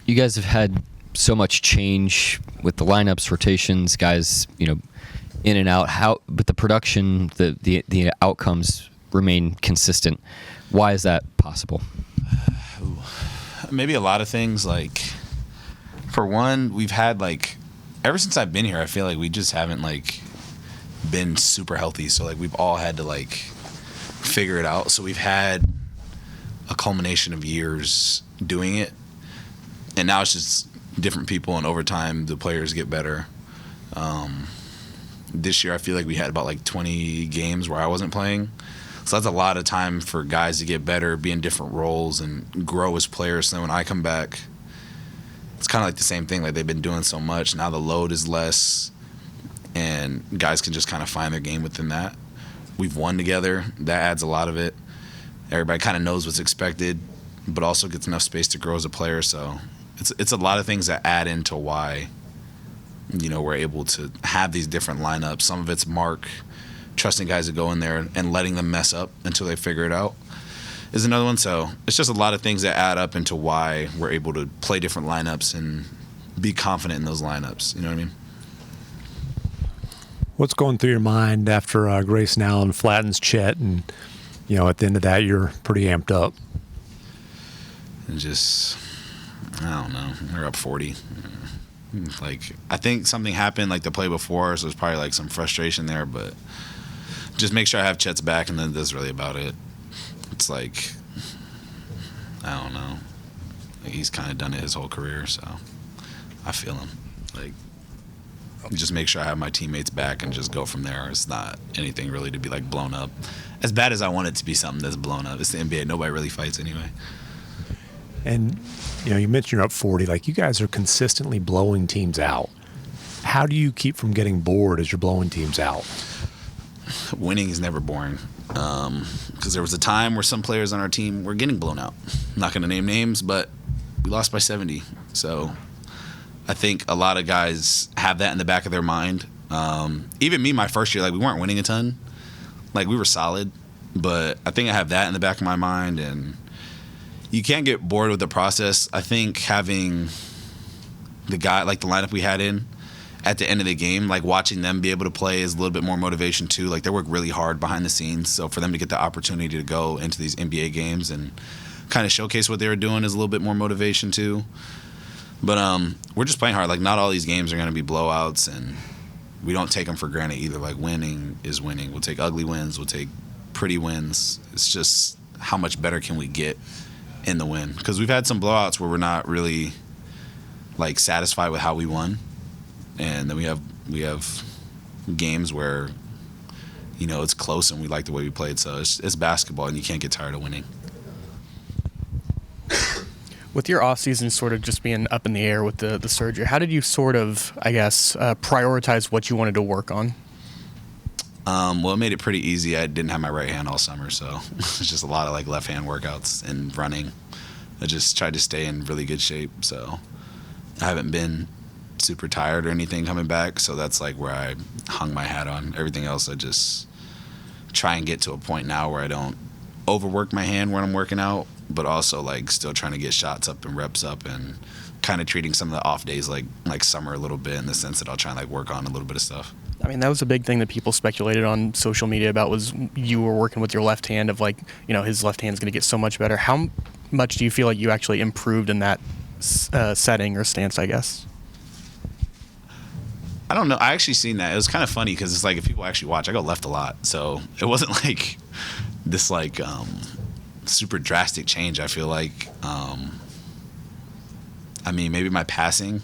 You guys have had so much change with the lineups, rotations, guys, in and out. But the production, the outcomes remain consistent. Why is that possible? Maybe a lot of things. Like, for one, we've had ever since I've been here, I feel like we just haven't been super healthy. So we've all had to figure it out. So we've had a culmination of years doing it, and now it's just different people, and over time the players get better. This year I feel like we had about 20 games where I wasn't playing, so that's a lot of time for guys to get better, be in different roles, and grow as players. So when I come back, it's kind of the same thing. They've been doing so much, now the load is less, and guys can just kind of find their game within that. We've won together. That adds a lot of it. Everybody kind of knows what's expected, but also gets enough space to grow as a player. So it's a lot of things that add into why we're able to have these different lineups. Some of it's Mark trusting guys to go in there and letting them mess up until they figure it out is another one. So it's just a lot of things that add up into why we're able to play different lineups and be confident in those lineups. You know what I mean? What's going through your mind after Grayson Allen flattens Chet, and at the end of that you're pretty amped up? And just, I don't know, we're up 40. I think something happened the play before, so there's probably some frustration there, but just make sure I have Chet's back, and then that's really about it. It's I don't know. He's kind of done it his whole career, so I feel him. Just make sure I have my teammates back and just go from there. It's not anything really to be blown up. As bad as I want it to be something that's blown up. It's the NBA. Nobody really fights anyway. And you mentioned you're up 40. You guys are consistently blowing teams out. How do you keep from getting bored as you're blowing teams out? Winning is never boring. Because there was a time where some players on our team were getting blown out. I'm not going to name names, but we lost by 70. So I think a lot of guys have that in the back of their mind. Even me, my first year, we weren't winning a ton. We were solid, but I think I have that in the back of my mind, and you can't get bored with the process. I think having the guy, the lineup we had in at the end of the game, watching them be able to play is a little bit more motivation too. They work really hard behind the scenes, so for them to get the opportunity to go into these NBA games and kind of showcase what they were doing is a little bit more motivation too. But we're just playing hard. Not all these games are going to be blowouts, and we don't take them for granted either. Winning is winning. We'll take ugly wins. We'll take pretty wins. It's just how much better can we get in the win? Because we've had some blowouts where we're not really satisfied with how we won, and then we have games where it's close and we like the way we played. So it's basketball, and you can't get tired of winning. With your offseason sort of just being up in the air with the surgery, how did you sort of, prioritize what you wanted to work on? Well, it made it pretty easy. I didn't have my right hand all summer, so it's just a lot of left hand workouts and running. I just tried to stay in really good shape, so I haven't been super tired or anything coming back, so that's where I hung my hat on. Everything else, I just try and get to a point now where I don't overwork my hand when I'm working out, but also still trying to get shots up and reps up, and kind of treating some of the off days like summer a little bit, in the sense that I'll try and work on a little bit of stuff. I mean, that was a big thing that people speculated on social media about, was you were working with your left hand, of his left hand's going to get so much better. How much do you feel like you actually improved in that setting or stance, I guess? I don't know. I actually seen that. It was kind of funny because it's if people actually watch, I go left a lot. So it wasn't this super drastic change, I feel like. I mean, maybe my passing.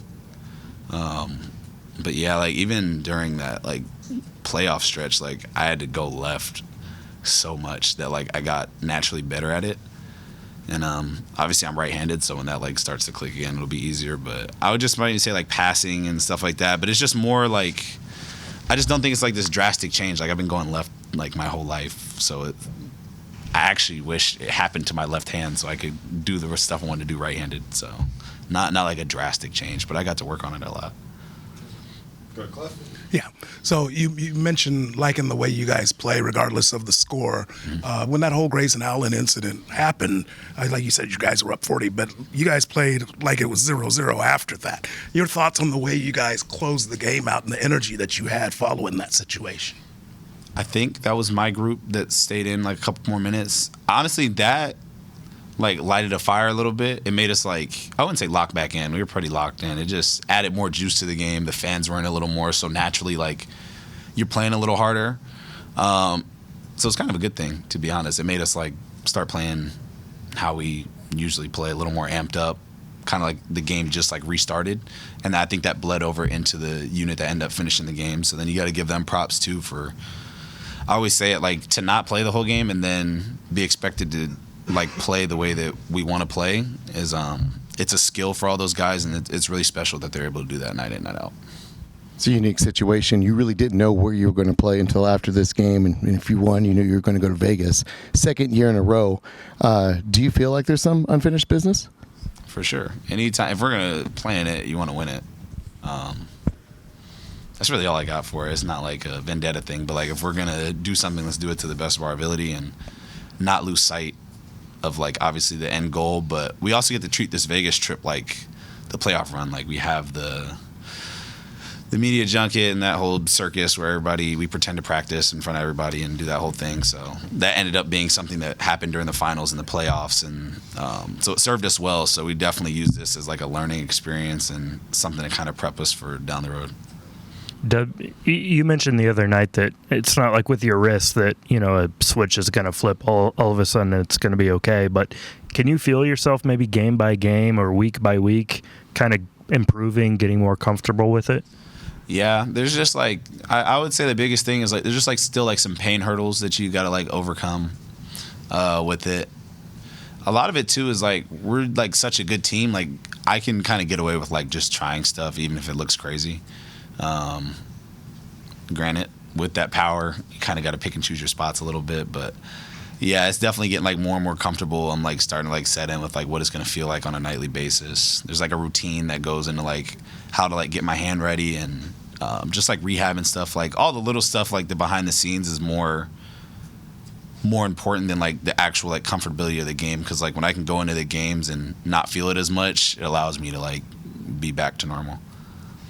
But yeah, even during that playoff stretch, I had to go left so much that I got naturally better at it. And obviously I'm right-handed, so when that starts to click again, it'll be easier. But I would just maybe say passing and stuff like that. But it's just more I just don't think it's this drastic change. I've been going left my whole life, so I actually wish it happened to my left hand so I could do the stuff I wanted to do right-handed. So not a drastic change, but I got to work on it a lot. Go ahead, Cliff. Yeah. So you mentioned liking the way you guys play regardless of the score. When that whole Grayson Allen incident happened, like you said, you guys were up 40, but you guys played like it was 0-0 after that. Your thoughts on the way you guys closed the game out and the energy that you had following that situation? I think that was my group that stayed in like a couple more minutes. Honestly, that like lighted a fire a little bit. It made us like, I wouldn't say lock back in. We were pretty locked in. It just added more juice to the game. The fans were in a little more, so naturally like you're playing a little harder. So it's kind of a good thing, to be honest. It made us like start playing how we usually play, a little more amped up. Kind of like the game just like restarted, and I think that bled over into the unit that ended up finishing the game. So then you got to give them props too for, I always say it, like to not play the whole game and then be expected to like play the way that we want to play is it's a skill for all those guys, and it's really special that they're able to do that night in, night out. It's a unique situation. You really didn't know where you were going to play until after this game, and if you won, you knew you were going to go to Vegas. Second year in a row. Do you feel like there's some unfinished business? For sure. Anytime, if we're going to play in it, you want to win it. That's really all I got for it. It's not like a vendetta thing, but like if we're going to do something, let's do it to the best of our ability and not lose sight of like obviously the end goal. But we also get to treat this Vegas trip like the playoff run. Like we have the media junket and that whole circus where we pretend to practice in front of everybody and do that whole thing. So that ended up being something that happened during the finals and the playoffs. And so it served us well. So we definitely use this as like a learning experience and something to kind of prep us for down the road. You mentioned the other night that it's not like with your wrist that, a switch is going to flip all of a sudden it's going to be okay. But can you feel yourself maybe game by game or week by week kind of improving, getting more comfortable with it? Yeah, there's just like, I would say the biggest thing is like, there's just like still like some pain hurdles that you got to like overcome with it. A lot of it too is like, we're like such a good team. Like I can kind of get away with like just trying stuff, even if it looks crazy. Granted, with that power, you kind of got to pick and choose your spots a little bit, but yeah, it's definitely getting like more and more comfortable. I'm like starting to like set in with like what it's going to feel like on a nightly basis. There's like a routine that goes into like how to like get my hand ready and just like rehab and stuff. Like all the little stuff like the behind the scenes is more important than like the actual like comfortability of the game, because like when I can go into the games and not feel it as much, it allows me to like be back to normal.